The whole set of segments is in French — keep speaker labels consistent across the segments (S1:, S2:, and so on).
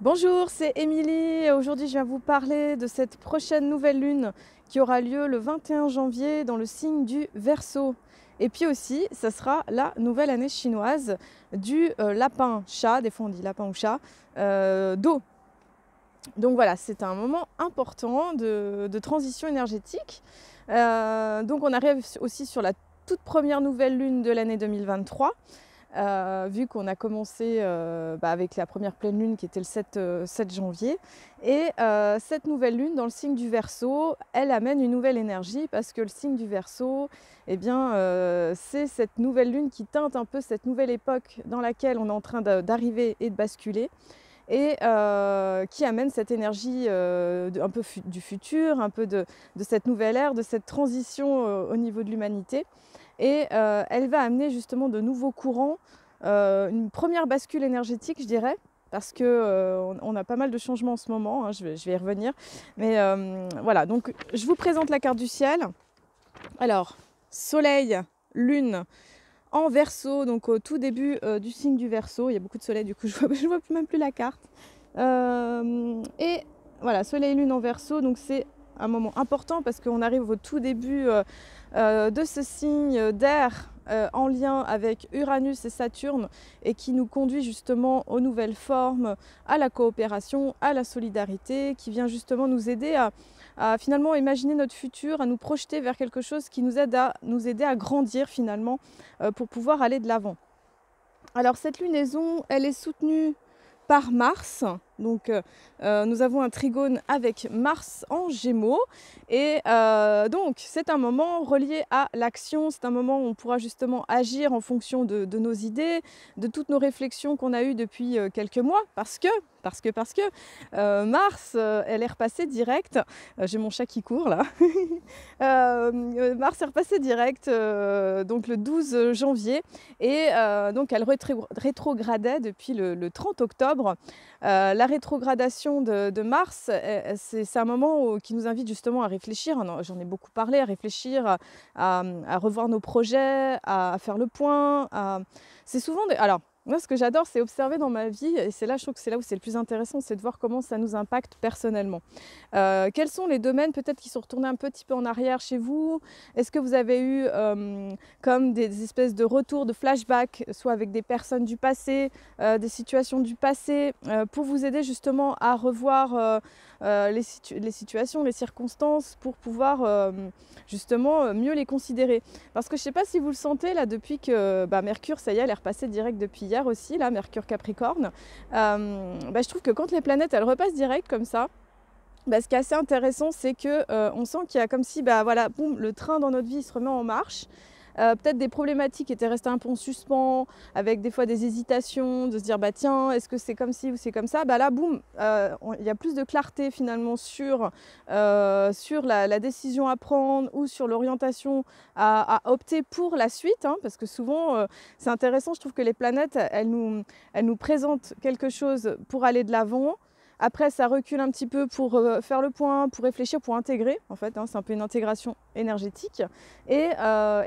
S1: Bonjour, c'est Émilie. Aujourd'hui, je viens vous parler de cette prochaine nouvelle lune qui aura lieu le 21 janvier dans le signe du Verseau. Et puis aussi, ça sera la nouvelle année chinoise du lapin-chat, des fois on dit lapin ou chat, d'eau. Donc voilà, c'est un moment important de transition énergétique. Donc on arrive aussi sur la toute première nouvelle lune de l'année 2023. Vu qu'on a commencé avec la première pleine lune qui était le 7 janvier. Et cette nouvelle lune dans le signe du Verseau, elle amène une nouvelle énergie parce que le signe du Verseau, c'est cette nouvelle lune qui teinte un peu cette nouvelle époque dans laquelle on est en train d'arriver et de basculer. Et qui amène cette énergie un peu du futur, un peu de cette nouvelle ère, de cette transition au niveau de l'humanité. Et elle va amener justement de nouveaux courants, une première bascule énergétique, je dirais, parce qu'on a pas mal de changements en ce moment, hein, je vais y revenir. Mais voilà, donc je vous présente la carte du ciel. Alors, soleil, lune en Verseau, donc au tout début du signe du Verseau. Il y a beaucoup de soleil, du coup je vois même plus la carte. Et voilà, soleil, lune en Verseau, donc c'est un moment important parce qu'on arrive au tout début de ce signe d'air en lien avec Uranus et Saturne et qui nous conduit justement aux nouvelles formes, à la coopération, à la solidarité, qui vient justement nous aider à finalement imaginer notre futur, à nous projeter vers quelque chose qui nous aide à grandir finalement pour pouvoir aller de l'avant. Alors cette lunaison, elle est soutenue par Mars. Donc nous avons un trigone avec Mars en Gémeaux et donc c'est un moment relié à l'action, c'est un moment où on pourra justement agir en fonction de nos idées, de toutes nos réflexions qu'on a eues depuis quelques mois parce que Mars, elle est repassée direct, j'ai mon chat qui court là, Mars est repassée direct donc le 12 janvier et donc elle rétrogradait depuis le 30 octobre. La rétrogradation de Mars, c'est un moment qui nous invite justement à réfléchir, j'en ai beaucoup parlé, à réfléchir, à revoir nos projets, à faire le point. C'est souvent alors, moi, ce que j'adore, c'est observer dans ma vie, et c'est là, je trouve que c'est là où c'est le plus intéressant, c'est de voir comment ça nous impacte personnellement. Quels sont les domaines peut-être qui sont retournés un petit peu en arrière chez vous? Est-ce que vous avez eu comme des espèces de retours, de flashbacks, soit avec des personnes du passé, des situations du passé, pour vous aider justement à revoir les situations, les circonstances, pour pouvoir justement mieux les considérer. Parce que je ne sais pas si vous le sentez là, depuis que Mercure, ça y est, elle est repassée direct depuis hier aussi, là, Mercure Capricorne. Je trouve que quand les planètes, elles repassent direct comme ça, ce qui est assez intéressant, c'est que on sent qu'il y a comme si voilà, boum, le train dans notre vie se remet en marche. Peut-être des problématiques qui étaient restées un peu en suspens, avec des fois des hésitations, de se dire tiens, est-ce que c'est comme ci ou c'est comme ça, là boum, il y a plus de clarté finalement sur la décision à prendre ou sur l'orientation à opter pour la suite, hein, parce que souvent c'est intéressant, je trouve que les planètes, elles nous présentent quelque chose pour aller de l'avant. Après, ça recule un petit peu pour faire le point, pour réfléchir, pour intégrer, en fait, hein, c'est un peu une intégration énergétique. Et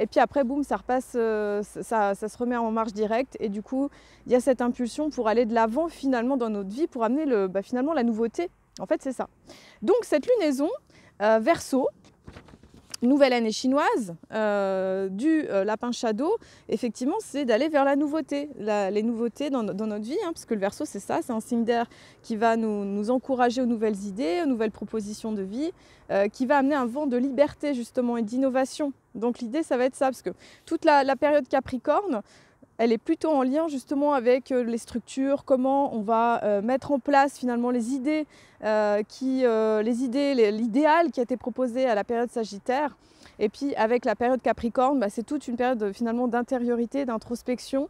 S1: puis après, boum, ça repasse, ça se remet en marche directe. Et du coup, il y a cette impulsion pour aller de l'avant finalement dans notre vie, pour amener finalement la nouveauté. En fait, c'est ça. Donc, cette lunaison, Verseau, nouvelle année chinoise du lapin shadow, effectivement, c'est d'aller vers la nouveauté, les nouveautés dans notre vie, hein, parce que le Verseau, c'est ça, c'est un signe d'air qui va nous encourager aux nouvelles idées, aux nouvelles propositions de vie, qui va amener un vent de liberté justement et d'innovation. Donc l'idée, ça va être ça, parce que toute la période Capricorne, elle est plutôt en lien justement avec les structures, comment on va mettre en place finalement les idées, l'idéal qui a été proposé à la période Sagittaire. Et puis avec la période Capricorne, c'est toute une période finalement d'intériorité, d'introspection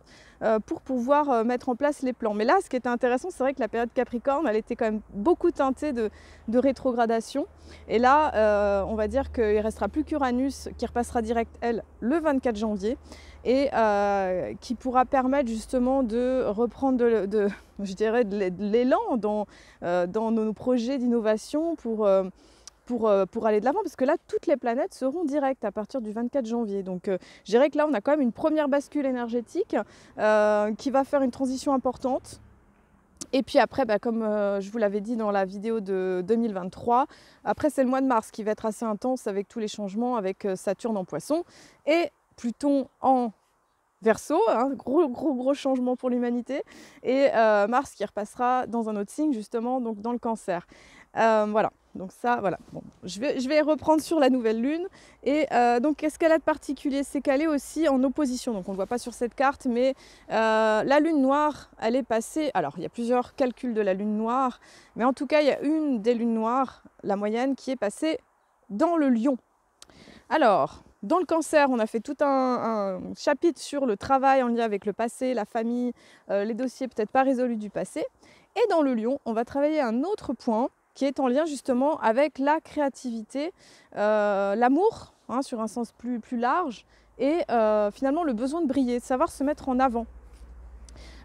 S1: pour pouvoir mettre en place les plans. Mais là, ce qui était intéressant, c'est vrai que la période Capricorne, elle était quand même beaucoup teintée de rétrogradation. Et là, on va dire qu'il ne restera plus qu'Uranus qui repassera direct, elle, le 24 janvier et qui pourra permettre justement de reprendre je dirais de l'élan dans nos projets d'innovation pour aller de l'avant, parce que là, toutes les planètes seront directes à partir du 24 janvier. Donc je dirais que là, on a quand même une première bascule énergétique qui va faire une transition importante. Et puis après, comme je vous l'avais dit dans la vidéo de 2023, après c'est le mois de mars qui va être assez intense avec tous les changements, avec Saturne en Poisson et Pluton en Verseau, hein, gros changement pour l'humanité, et Mars qui repassera dans un autre signe justement, donc dans le Cancer. Voilà, donc ça, voilà. Bon, je vais reprendre sur la nouvelle lune. Et donc, qu'est-ce qu'elle a de particulier? C'est qu'elle est aussi en opposition. Donc, on ne le voit pas sur cette carte, mais la lune noire, elle est passée. Alors, il y a plusieurs calculs de la lune noire, mais en tout cas, il y a une des lunes noires, la moyenne, qui est passée dans le Lion. Alors, dans le Cancer, on a fait tout un chapitre sur le travail en lien avec le passé, la famille, les dossiers peut-être pas résolus du passé. Et dans le Lion, on va travailler un autre point qui est en lien justement avec la créativité, l'amour, hein, sur un sens plus large, et finalement le besoin de briller, de savoir se mettre en avant.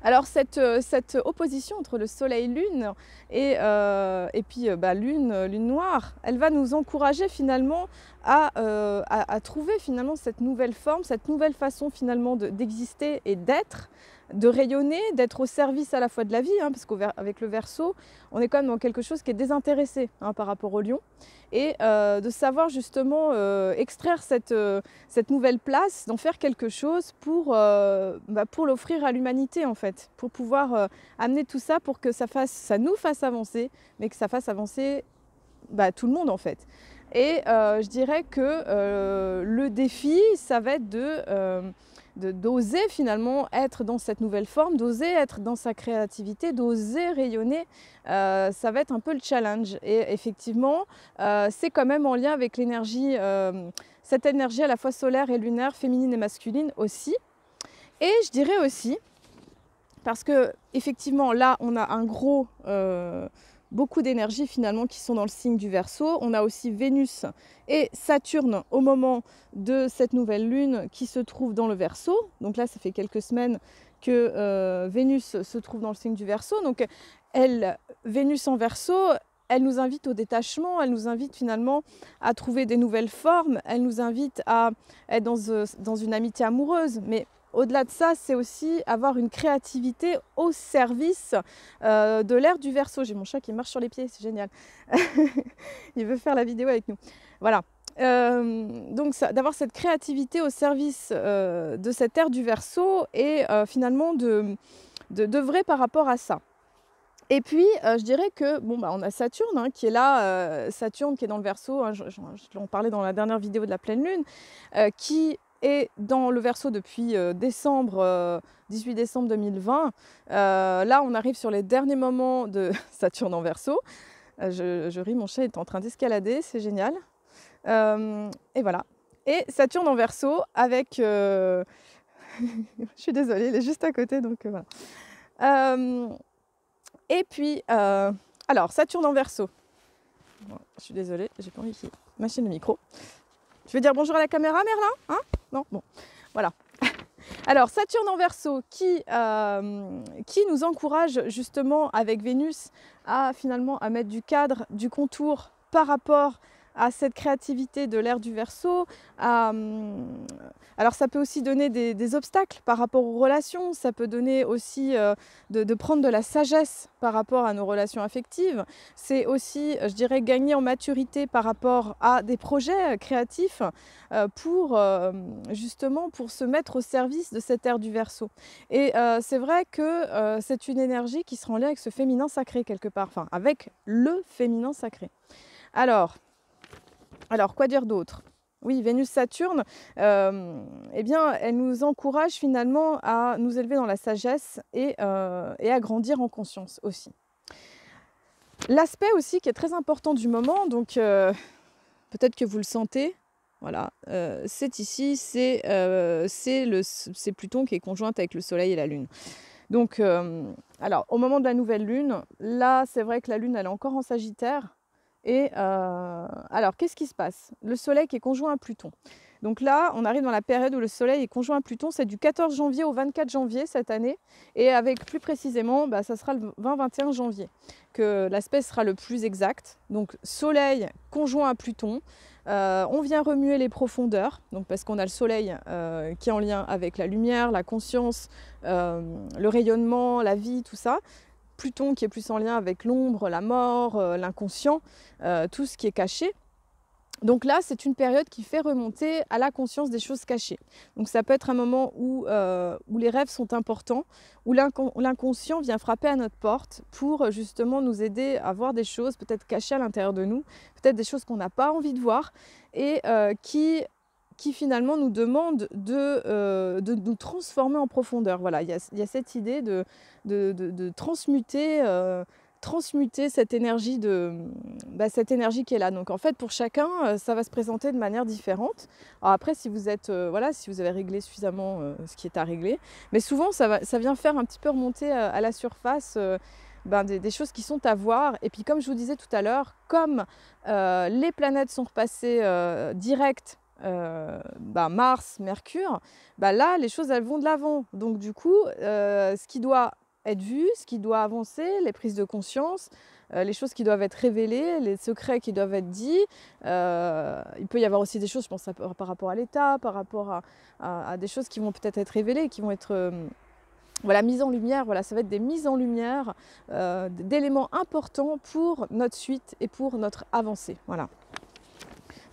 S1: Alors cette opposition entre le soleil-lune et puis lune noire, elle va nous encourager finalement à trouver finalement cette nouvelle forme, cette nouvelle façon finalement d'exister et d'être, de rayonner, d'être au service à la fois de la vie, hein, parce qu'avec le Verseau, on est quand même dans quelque chose qui est désintéressé, hein, par rapport au Lion, et de savoir justement extraire cette nouvelle place, d'en faire quelque chose pour l'offrir à l'humanité en fait, pour pouvoir amener tout ça pour que ça nous fasse avancer, mais que ça fasse avancer tout le monde en fait. Et je dirais que le défi, ça va être d'oser finalement être dans cette nouvelle forme, d'oser être dans sa créativité, d'oser rayonner. Ça va être un peu le challenge. Et effectivement, c'est quand même en lien avec l'énergie, cette énergie à la fois solaire et lunaire, féminine et masculine aussi. Et je dirais aussi, parce que effectivement là on a beaucoup d'énergie finalement qui sont dans le signe du Verseau. On a aussi Vénus et Saturne au moment de cette nouvelle lune qui se trouve dans le Verseau. Donc là ça fait quelques semaines que Vénus se trouve dans le signe du Verseau. Donc Vénus en Verseau, elle nous invite au détachement, elle nous invite finalement à trouver des nouvelles formes, elle nous invite à être dans une amitié amoureuse, mais au-delà de ça, c'est aussi avoir une créativité au service de l'ère du Verseau. J'ai mon chat qui marche sur les pieds, c'est génial. Il veut faire la vidéo avec nous. Voilà. Donc d'avoir cette créativité au service de cette ère du Verseau et finalement d'œuvrer par rapport à ça. Et puis, je dirais que, on a Saturne, hein, qui est là, Saturne qui est dans le Verseau, hein, j'en parlais dans la dernière vidéo de la pleine lune, qui est dans le Verseau depuis 18 décembre 2020. Là, on arrive sur les derniers moments de Saturne en Verseau. Je ris, mon chat est en train d'escalader, c'est génial. Et voilà. Et Saturne en Verseau avec... je suis désolée, il est juste à côté, donc voilà. Et puis, alors, Saturne en Verseau. Bon, je suis désolée, j'ai pas envie qu'il machine le micro. Je vais dire bonjour à la caméra, Merlin, hein? Non? Bon, voilà. Alors, Saturne en Verseau qui nous encourage justement avec Vénus à finalement à mettre du cadre, du contour par rapport à cette créativité de l'ère du Verseau. Alors ça peut aussi donner des obstacles par rapport aux relations, ça peut donner aussi de prendre de la sagesse par rapport à nos relations affectives. C'est aussi, je dirais, gagner en maturité par rapport à des projets créatifs justement pour se mettre au service de cette ère du Verseau. Et c'est vrai que c'est une énergie qui sera en lien avec ce féminin sacré quelque part, enfin avec le féminin sacré. Alors quoi dire d'autre? Oui, Vénus-Saturne, eh bien, elle nous encourage finalement à nous élever dans la sagesse et à grandir en conscience aussi. L'aspect aussi qui est très important du moment, donc peut-être que vous le sentez, voilà, c'est ici, c'est Pluton qui est conjointe avec le Soleil et la Lune. Donc, alors, au moment de la nouvelle Lune, là, c'est vrai que la Lune, elle est encore en Sagittaire. Et alors, qu'est-ce qui se passe? Le Soleil qui est conjoint à Pluton. Donc là, on arrive dans la période où le Soleil est conjoint à Pluton, c'est du 14 janvier au 24 janvier cette année. Et avec plus précisément, ça sera le 20-21 janvier que l'aspect sera le plus exact. Donc Soleil conjoint à Pluton. On vient remuer les profondeurs, donc parce qu'on a le Soleil qui est en lien avec la lumière, la conscience, le rayonnement, la vie, tout ça. Pluton qui est plus en lien avec l'ombre, la mort, l'inconscient, tout ce qui est caché. Donc là, c'est une période qui fait remonter à la conscience des choses cachées. Donc ça peut être un moment où les rêves sont importants, où l'inconscient vient frapper à notre porte pour justement nous aider à voir des choses peut-être cachées à l'intérieur de nous, peut-être des choses qu'on n'a pas envie de voir et qui finalement nous demandent de nous transformer en profondeur. Voilà, il y a cette idée de transmuter cette énergie, cette énergie qui est là. Donc en fait, pour chacun, ça va se présenter de manière différente. Alors après, si vous êtes, si vous avez réglé suffisamment ce qui est à régler, mais souvent, ça vient faire un petit peu remonter à la surface des choses qui sont à voir. Et puis comme je vous disais tout à l'heure, comme les planètes sont repassées direct, Mars, Mercure, là, les choses, elles vont de l'avant. Donc du coup, ce qui doit être vu, ce qui doit avancer, les prises de conscience, les choses qui doivent être révélées, les secrets qui doivent être dits. Il peut y avoir aussi des choses, je pense, par rapport à l'État, par rapport à des choses qui vont peut-être être révélées, qui vont être mises en lumière. Voilà, ça va être des mises en lumière d'éléments importants pour notre suite et pour notre avancée. Voilà.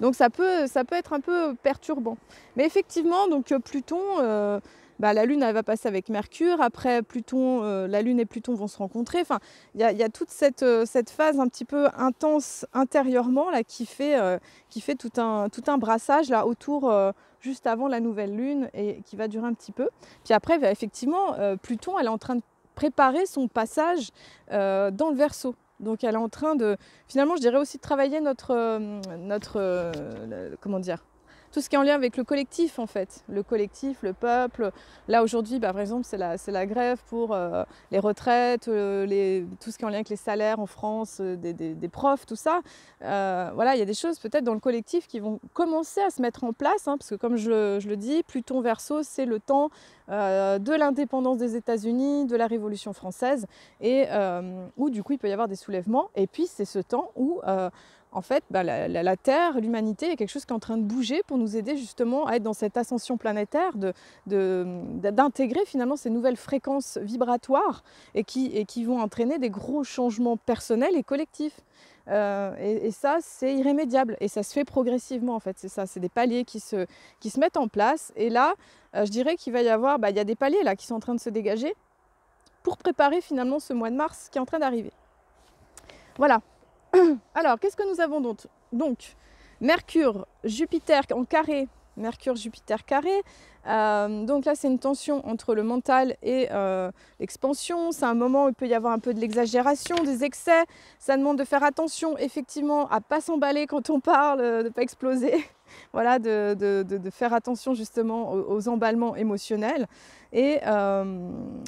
S1: Donc ça peut être un peu perturbant. Mais effectivement, donc Pluton, la Lune, elle va passer avec Mercure. Après, Pluton, la Lune et Pluton vont se rencontrer. Enfin, il y a toute cette phase un petit peu intense intérieurement là, qui fait tout un brassage là, autour, juste avant la nouvelle Lune et qui va durer un petit peu. Puis après, effectivement, Pluton, elle est en train de préparer son passage dans le Verseau. Donc elle est en train de, finalement je dirais aussi de travailler comment dire, tout ce qui est en lien avec le collectif en fait, le collectif, le peuple. Là aujourd'hui, par exemple, c'est la grève pour les retraites, tout ce qui est en lien avec les salaires en France, des profs, tout ça. Voilà, il y a des choses peut-être dans le collectif qui vont commencer à se mettre en place, hein, parce que comme je le dis, Pluton Verseau, c'est le temps de l'indépendance des États-Unis, de la Révolution française, et où du coup il peut y avoir des soulèvements. Et puis c'est ce temps où en fait, la Terre, l'humanité, est quelque chose qui est en train de bouger pour nous aider justement à être dans cette ascension planétaire, d'intégrer finalement ces nouvelles fréquences vibratoires et qui vont entraîner des gros changements personnels et collectifs. Et ça, c'est irrémédiable et ça se fait progressivement en fait. C'est ça, c'est des paliers qui se mettent en place. Et là, je dirais qu'il va y avoir, il y a des paliers là qui sont en train de se dégager pour préparer finalement ce mois de mars qui est en train d'arriver. Voilà. Alors, qu'est-ce que nous avons donc Mercure, Jupiter en carré, Mercure-Jupiter carré. Donc là, c'est une tension entre le mental et l'expansion. C'est un moment où il peut y avoir un peu de l'exagération, des excès. Ça demande de faire attention, effectivement, à ne pas s'emballer quand on parle, de ne pas exploser. Voilà, de faire attention justement aux emballements émotionnels et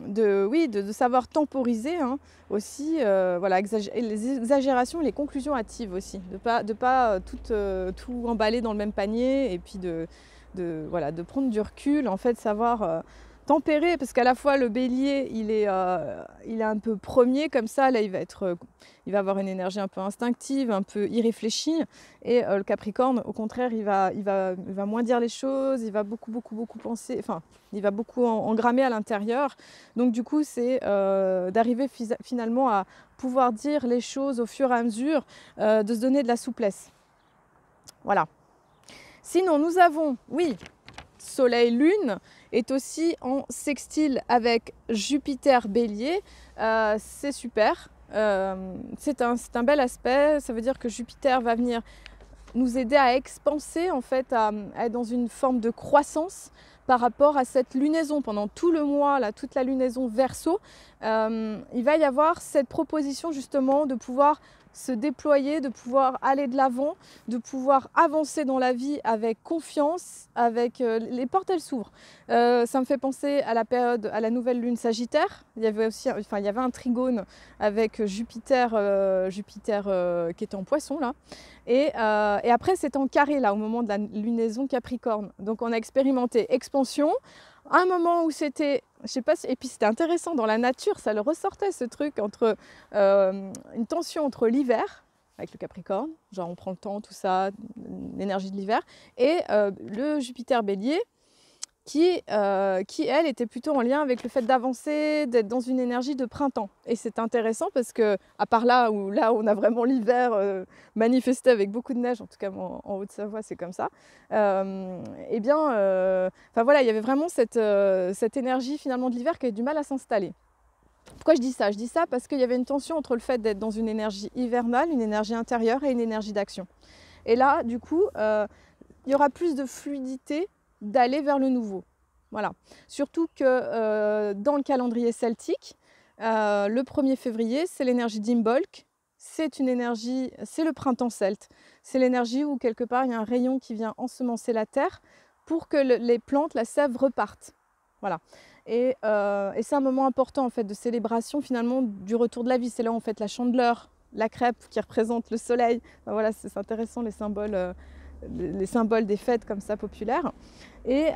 S1: de savoir temporiser hein, aussi, les exagérations et les conclusions hâtives aussi, de pas tout emballer dans le même panier et puis de prendre du recul, en fait, savoir tempérer, parce qu'à la fois le bélier, il est un peu premier comme ça, là il va avoir une énergie un peu instinctive, un peu irréfléchie, et le capricorne, au contraire, il va moins dire les choses, il va beaucoup penser, enfin, il va beaucoup engrammer à l'intérieur. Donc du coup, c'est d'arriver finalement à pouvoir dire les choses au fur et à mesure, de se donner de la souplesse. Voilà. Sinon, nous avons, oui, Soleil, Lune est aussi en sextile avec Jupiter Bélier. C'est super. C'est un bel aspect. Ça veut dire que Jupiter va venir nous aider à expanser, en fait, à être dans une forme de croissance par rapport à cette lunaison. Pendant tout le mois, là, toute la lunaison Verseau, il va y avoir cette proposition justement de pouvoir se déployer, de pouvoir aller de l'avant, de pouvoir avancer dans la vie avec confiance, avec les portes elles s'ouvrent. Ça me fait penser à la nouvelle lune Sagittaire. Il y avait un trigone avec Jupiter qui était en Poisson là. Et après c'est en carré là au moment de la lunaison Capricorne. Donc on a expérimenté expansion. Un moment où c'était, je sais pas, et puis c'était intéressant dans la nature, ça le ressortait ce truc entre une tension entre l'hiver avec le Capricorne, genre on prend le temps, tout ça, l'énergie de l'hiver, et le Jupiter Bélier qui, elle, était plutôt en lien avec le fait d'avancer, d'être dans une énergie de printemps. Et c'est intéressant parce que, à part là où on a vraiment l'hiver manifesté avec beaucoup de neige, en tout cas en Haute-Savoie c'est comme ça, eh bien, enfin voilà, il y avait vraiment cette énergie finalement de l'hiver qui avait du mal à s'installer. Pourquoi je dis ça? Je dis ça parce qu'il y avait une tension entre le fait d'être dans une énergie hivernale, une énergie intérieure et une énergie d'action. Et là, du coup, il y aura plus de fluidité d'aller vers le nouveau. Voilà. Surtout que dans le calendrier celtique, le 1er février, c'est l'énergie d'Imbolc. C'est une énergie, c'est le printemps celte. C'est l'énergie où quelque part il y a un rayon qui vient ensemencer la terre pour que les plantes, la sève repartent. Voilà. Et c'est un moment important en fait de célébration finalement du retour de la vie. C'est là où on fête la chandeleur, la crêpe qui représente le soleil. Enfin, voilà, c'est intéressant les symboles des fêtes comme ça populaires. Et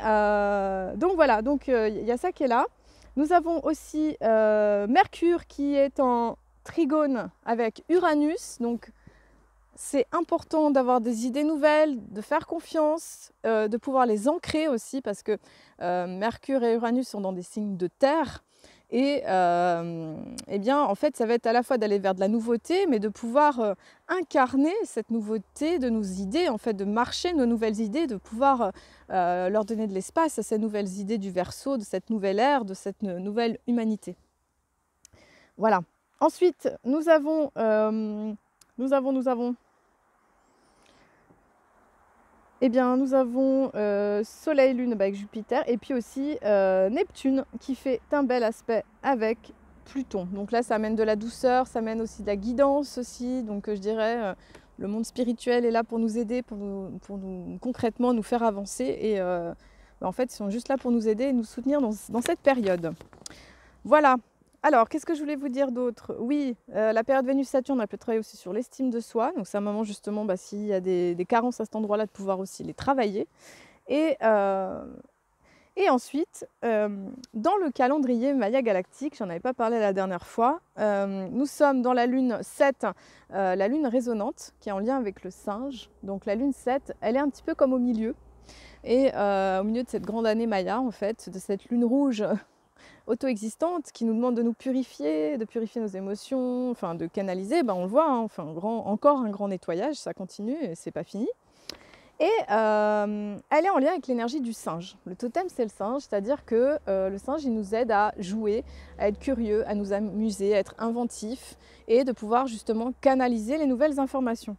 S1: donc voilà, donc y a ça qui est là. Nous avons aussi Mercure qui est en trigone avec Uranus. Donc c'est important d'avoir des idées nouvelles, de faire confiance, de pouvoir les ancrer aussi parce que Mercure et Uranus sont dans des signes de terre. Et eh bien, en fait, ça va être à la fois d'aller vers de la nouveauté, mais de pouvoir incarner cette nouveauté de nos idées, en fait, de marcher nos nouvelles idées, de pouvoir leur donner de l'espace à ces nouvelles idées du Verseau, de cette nouvelle ère, de cette nouvelle humanité. Voilà. Ensuite, nous avons eh bien, nous avons Soleil, Lune avec Jupiter et puis aussi Neptune qui fait un bel aspect avec Pluton. Donc là, ça amène de la douceur, ça amène aussi de la guidance aussi. Donc je dirais, le monde spirituel est là pour nous aider, pour nous concrètement nous faire avancer. Et en fait, ils sont juste là pour nous aider et nous soutenir dans cette période. Voilà. Alors, qu'est-ce que je voulais vous dire d'autre? Oui, la période Vénus-Saturne, elle peut travailler aussi sur l'estime de soi. Donc, c'est un moment justement, s'il y a des carences à cet endroit-là, de pouvoir aussi les travailler. Et ensuite, dans le calendrier Maya galactique, j'en avais pas parlé la dernière fois, nous sommes dans la lune 7, la lune résonante, qui est en lien avec le singe. Donc, la lune 7, elle est un petit peu comme au milieu. Et au milieu de cette grande année Maya, en fait, de cette lune rouge auto-existante qui nous demande de nous purifier, de purifier nos émotions, enfin de canaliser, on le voit, hein, enfin, encore un grand nettoyage, ça continue et c'est pas fini. Et elle est en lien avec l'énergie du singe. Le totem, c'est le singe, c'est-à-dire que le singe, il nous aide à jouer, à être curieux, à nous amuser, à être inventif et de pouvoir justement canaliser les nouvelles informations.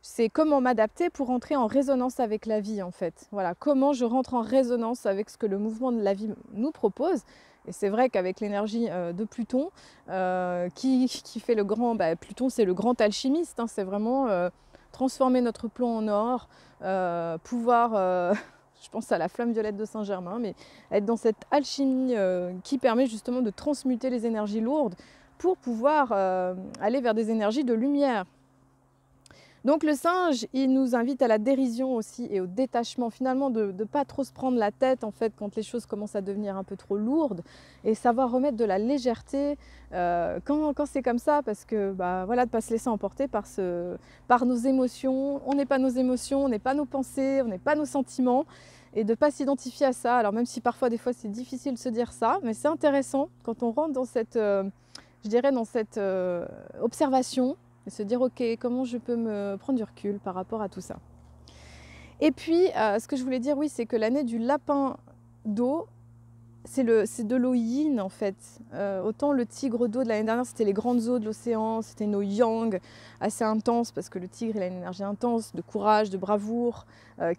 S1: C'est comment m'adapter pour entrer en résonance avec la vie en fait. Voilà, comment je rentre en résonance avec ce que le mouvement de la vie nous propose. Et c'est vrai qu'avec l'énergie de Pluton, qui fait le grand... Pluton, c'est le grand alchimiste, hein, c'est vraiment transformer notre plomb en or, pouvoir... je pense à la flamme violette de Saint-Germain, mais être dans cette alchimie qui permet justement de transmuter les énergies lourdes pour pouvoir aller vers des énergies de lumière. Donc le singe, il nous invite à la dérision aussi et au détachement, finalement de ne pas trop se prendre la tête en fait quand les choses commencent à devenir un peu trop lourdes et savoir remettre de la légèreté quand c'est comme ça, parce que voilà, de ne pas se laisser emporter par nos émotions. On n'est pas nos émotions, on n'est pas nos pensées, on n'est pas nos sentiments, et de ne pas s'identifier à ça. Alors même si parfois des fois c'est difficile de se dire ça, mais c'est intéressant quand on rentre dans cette, je dirais dans cette observation, et se dire ok, comment je peux me prendre du recul par rapport à tout ça. Et puis ce que je voulais dire, oui, c'est que l'année du lapin d'eau, c'est de l'eau yin en fait. Autant le tigre d'eau de l'année dernière, c'était les grandes eaux de l'océan, c'était nos yang assez intenses, parce que le tigre il a une énergie intense de courage, de bravoure,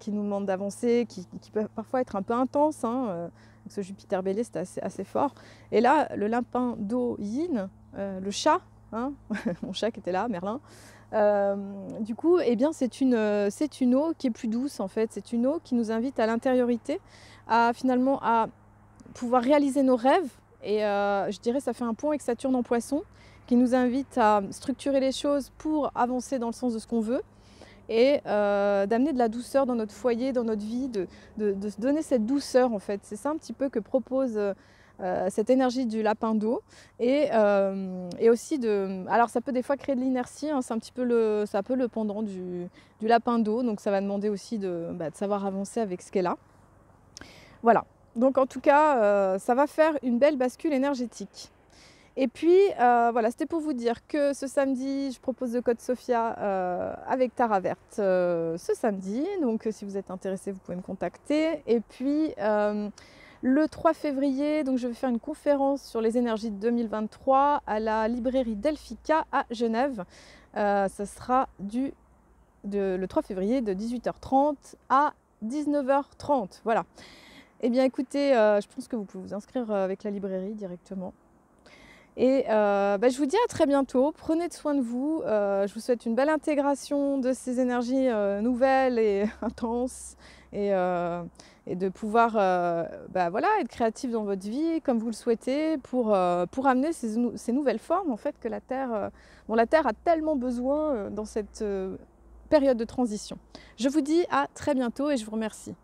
S1: qui nous demande d'avancer, qui peut parfois être un peu intense, hein, ce Jupiter Bélier c'était assez fort. Et là le lapin d'eau yin, le chat, hein, mon chat qui était là, Merlin, du coup, eh bien, c'est une eau qui est plus douce en fait. C'est une eau qui nous invite à l'intériorité, à finalement à pouvoir réaliser nos rêves. Et je dirais ça fait un pont avec Saturne en Poisson, qui nous invite à structurer les choses pour avancer dans le sens de ce qu'on veut, et d'amener de la douceur dans notre foyer, dans notre vie, de se donner cette douceur en fait. C'est ça un petit peu que propose cette énergie du lapin d'eau, et aussi alors ça peut des fois créer de l'inertie, hein, c'est un peu le pendant du lapin d'eau, donc ça va demander aussi de savoir avancer avec ce qu'elle a. Voilà, donc en tout cas, ça va faire une belle bascule énergétique. Et puis, voilà, c'était pour vous dire que ce samedi, je propose le code Sophia avec Tara Verte ce samedi. Donc, si vous êtes intéressé, vous pouvez me contacter. Et puis, le 3 février, donc, je vais faire une conférence sur les énergies de 2023 à la librairie Delphica à Genève. Ça sera le 3 février de 18h30 à 19h30. Voilà. Eh bien, écoutez, je pense que vous pouvez vous inscrire avec la librairie directement. Et je vous dis à très bientôt, prenez soin de vous, je vous souhaite une belle intégration de ces énergies nouvelles et intenses et de pouvoir voilà, être créatif dans votre vie comme vous le souhaitez pour amener ces nouvelles formes en fait, que dont la Terre a tellement besoin dans cette période de transition. Je vous dis à très bientôt et je vous remercie.